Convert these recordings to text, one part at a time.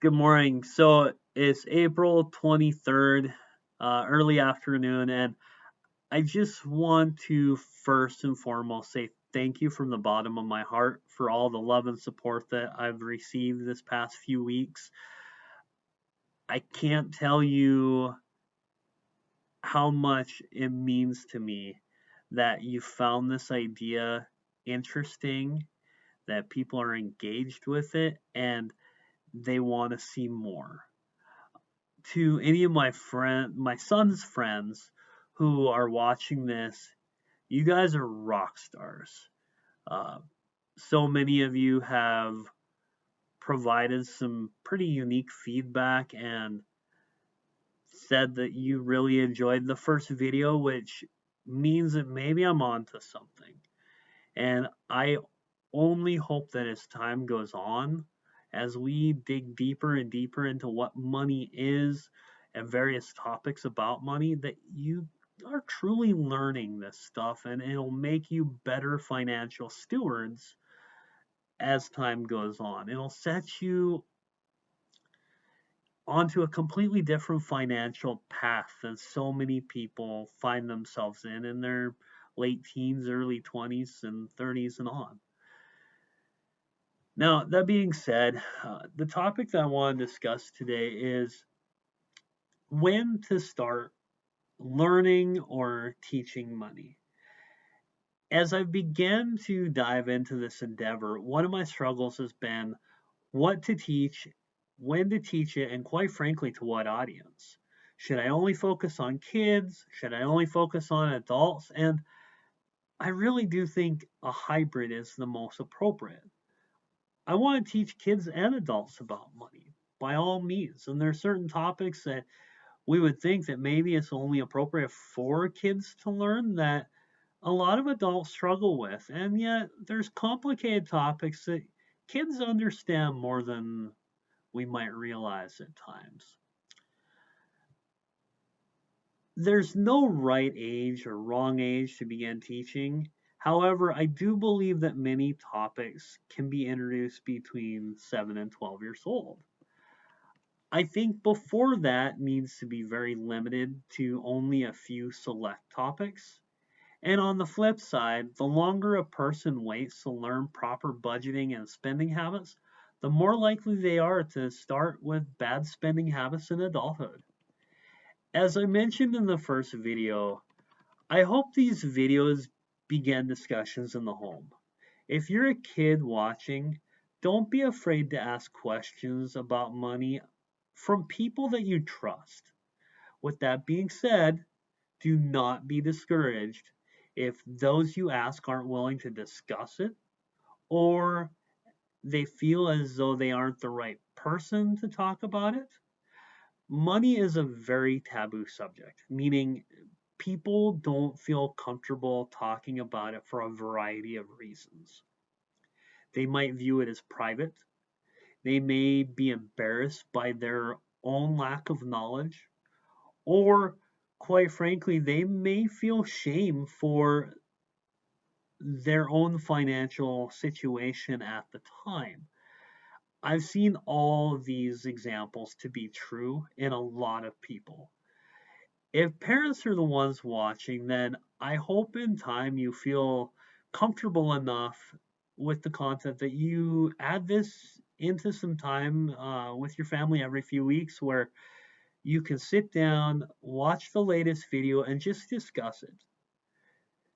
Good morning. So it's April 23rd, early afternoon, and I just want to first and foremost say thank you from the bottom of my heart for all the love and support that I've received this past few weeks. I can't tell you how much it means to me that you found this idea interesting, that people are engaged with it, and they want to see more. To any of my son's friends who are watching this, you guys are rock stars. Uh, so many of you have provided some pretty unique feedback and said that you really enjoyed the first video, which means that maybe I'm onto something. And I only hope that as time goes on, as we dig deeper and deeper into what money is and various topics about money, that you are truly learning this stuff and it'll make you better financial stewards as time goes on. It'll set you onto a completely different financial path than so many people find themselves in their late teens, early 20s, and 30s and on. Now, that being said, the topic that I want to discuss today is when to start learning or teaching money. As I began to dive into this endeavor, one of my struggles has been what to teach, when to teach it, and quite frankly, to what audience. Should I only focus on kids? Should I only focus on adults? And I really do think a hybrid is the most appropriate. I want to teach kids and adults about money by all means. And there are certain topics that we would think that maybe it's only appropriate for kids to learn that a lot of adults struggle with. And yet there's complicated topics that kids understand more than we might realize at times. There's no right age or wrong age to begin teaching. However, I do believe that many topics can be introduced between 7 and 12 years old. I think before that needs to be very limited to only a few select topics. And on the flip side, the longer a person waits to learn proper budgeting and spending habits, the more likely they are to start with bad spending habits in adulthood. As I mentioned in the first video, I hope these videos begin discussions in the home. If you're a kid watching, don't be afraid to ask questions about money from people that you trust. With that being said, do not be discouraged if those you ask aren't willing to discuss it or they feel as though they aren't the right person to talk about it. Money is a very taboo subject, meaning people don't feel comfortable talking about it for a variety of reasons. They might view it as private. They may be embarrassed by their own lack of knowledge, or quite frankly, they may feel shame for their own financial situation at the time. I've seen all of these examples to be true in a lot of people. If parents are the ones watching, then I hope in time you feel comfortable enough with the content that you add this into some time with your family every few weeks where you can sit down, watch the latest video, and just discuss it.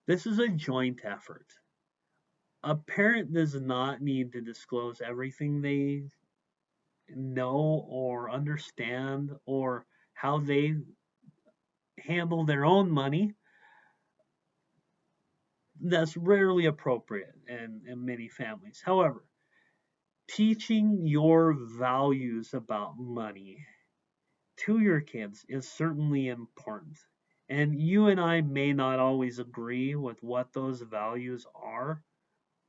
This is a joint effort. A parent does not need to disclose everything they know or understand or how they handle their own money. That's rarely appropriate in many families. However, teaching your values about money to your kids is certainly important. And you and I may not always agree with what those values are.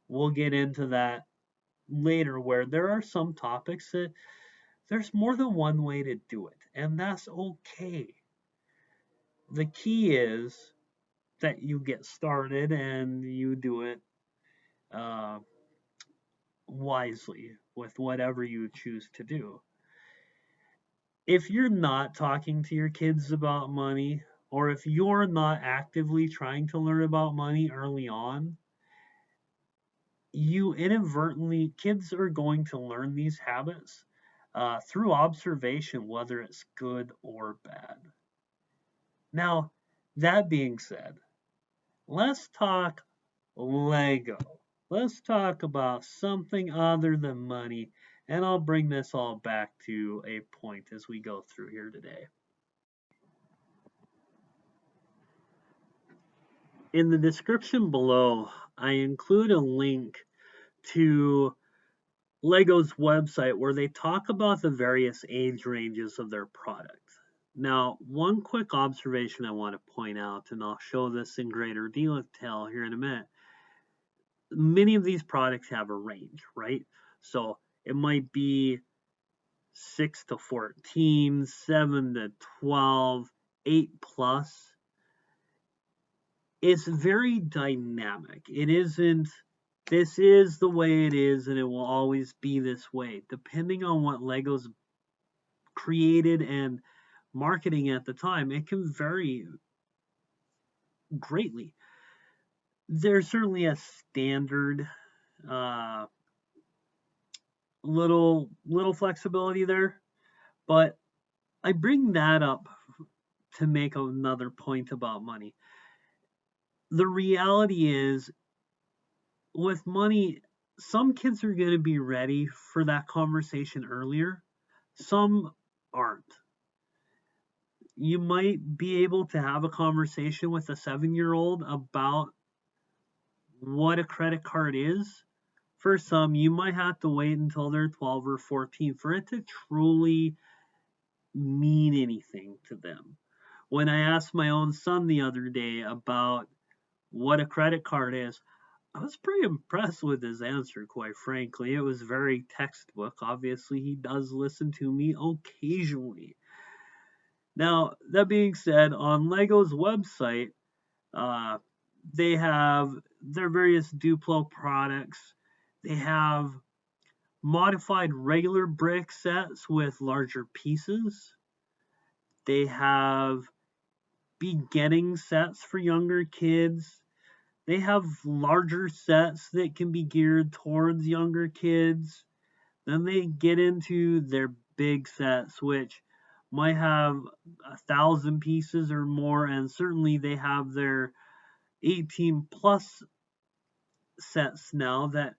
We'll get into that later, where there are some topics that there's more than one way to do it, and that's okay. The key is that you get started and you do it uh, wisely with whatever you choose to do. if you're not talking to your kids about money, or if you're not actively trying to learn about money early on, you inadvertently, kids are going to learn these habits through observation, whether it's good or bad. Now, that being said, let's talk Lego. Let's talk about something other than money, and I'll bring this all back to a point as we go through here today. In the description below, I include a link to Lego's website where they talk about the various age ranges of their products. Now, one quick observation I want to point out, and I'll show this in greater detail here in a minute. Many of these products have a range, right? So it might be 6 to 14, 7 to 12, 8 plus. It's very dynamic. It isn't, this is the way it is, and it will always be this way, depending on what Lego's created and marketing at the time. It can vary greatly. There's certainly a standard uh, little flexibility there, but I bring that up to make another point about money. The reality is, with money, some kids are going to be ready for that conversation earlier, some aren't. You might be able to have a conversation with a 7-year-old about what a credit card is. For some, you might have to wait until they're 12 or 14 for it to truly mean anything to them. When I asked my own son the other day about what a credit card is, I was pretty impressed with his answer, quite frankly. It was very textbook. Obviously, he does listen to me occasionally. Now, that being said, on Lego's website, uh, they have their various Duplo products. They have modified regular brick sets with larger pieces. They have beginning sets for younger kids. They have larger sets that can be geared towards younger kids. Then they get into their big sets, which might have 1,000 pieces or more, and certainly they have their 18 plus sets now that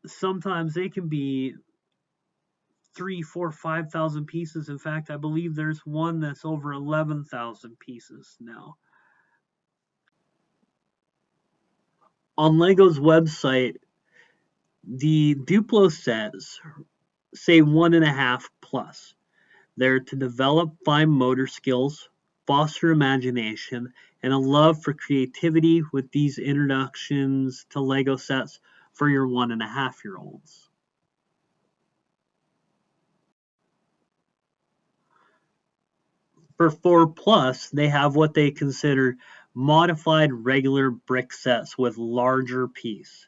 sometimes they can be 3, 4, 5,000 pieces. In fact, I believe there's one that's over 11,000 pieces now. On Lego's website, the Duplo sets say 1.5 plus. They're to develop fine motor skills, foster imagination, and a love for creativity with these introductions to Lego sets for your 1.5-year-olds. For 4 plus, they have what they consider modified regular brick sets with larger piece.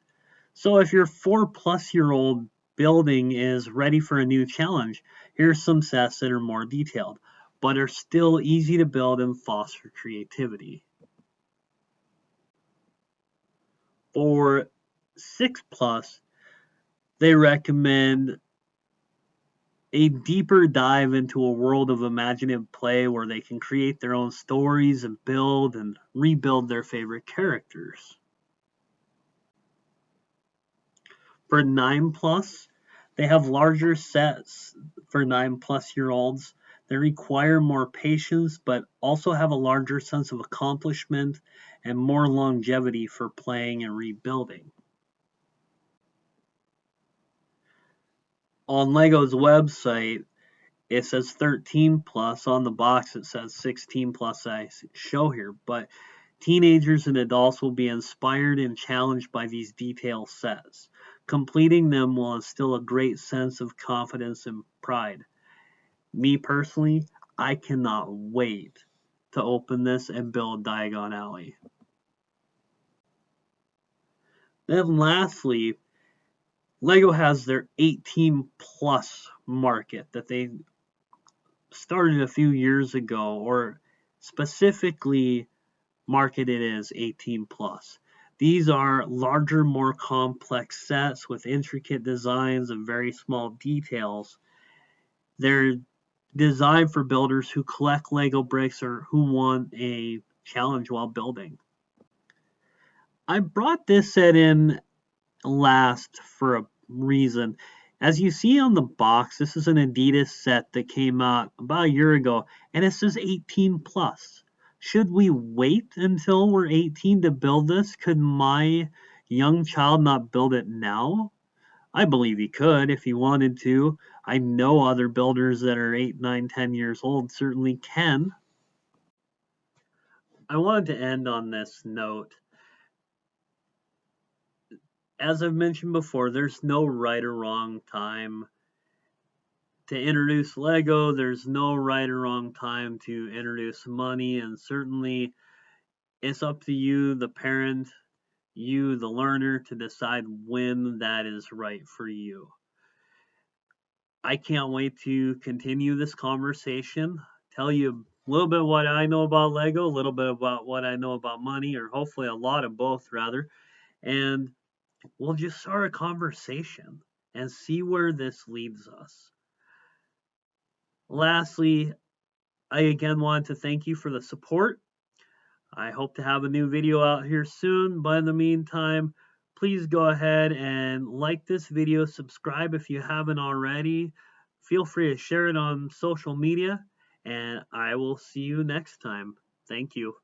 So if your 4 plus year old building is ready for a new challenge, here's some sets that are more detailed, but are still easy to build and foster creativity. For 6 plus, they recommend a deeper dive into a world of imaginative play where they can create their own stories and build and rebuild their favorite characters. For 9 plus, they have larger sets for 9 plus year olds. They require more patience, but also have a larger sense of accomplishment and more longevity for playing and rebuilding. On Lego's website, it says 13 plus. On the box, it says 16 plus. I show here, but teenagers and adults will be inspired and challenged by these detailed sets. Completing them will instill a great sense of confidence and pride. Me personally, I cannot wait to open this and build Diagon Alley. Then lastly, Lego has their 18 plus market that they started a few years ago, or specifically marketed as 18 plus. These are larger, more complex sets with intricate designs and very small details. They're designed for builders who collect Lego bricks or who want a challenge while building. I brought this set in last for a reason. As you see on the box, this is an Adidas set that came out about a year ago, and it says 18 plus. Should we wait until we're 18 to build this? Could my young child not build it now? I believe he could if he wanted to. I know other builders that are 8, 9, 10 years old certainly can. I wanted to end on this note. As I've mentioned before, there's no right or wrong time to introduce Lego. There's no right or wrong time to introduce money, and certainly it's up to you, the parent, you, the learner, to decide when that is right for you. I can't wait to continue this conversation, tell you a little bit what I know about Lego, a little bit about what I know about money, or hopefully a lot of both, rather, and we'll just start a conversation and see where this leads us. Lastly, I again want to thank you for the support. I hope to have a new video out here soon, but in the meantime, please go ahead and like this video, subscribe if you haven't already. Feel free to share it on social media, and I will see you next time. Thank you.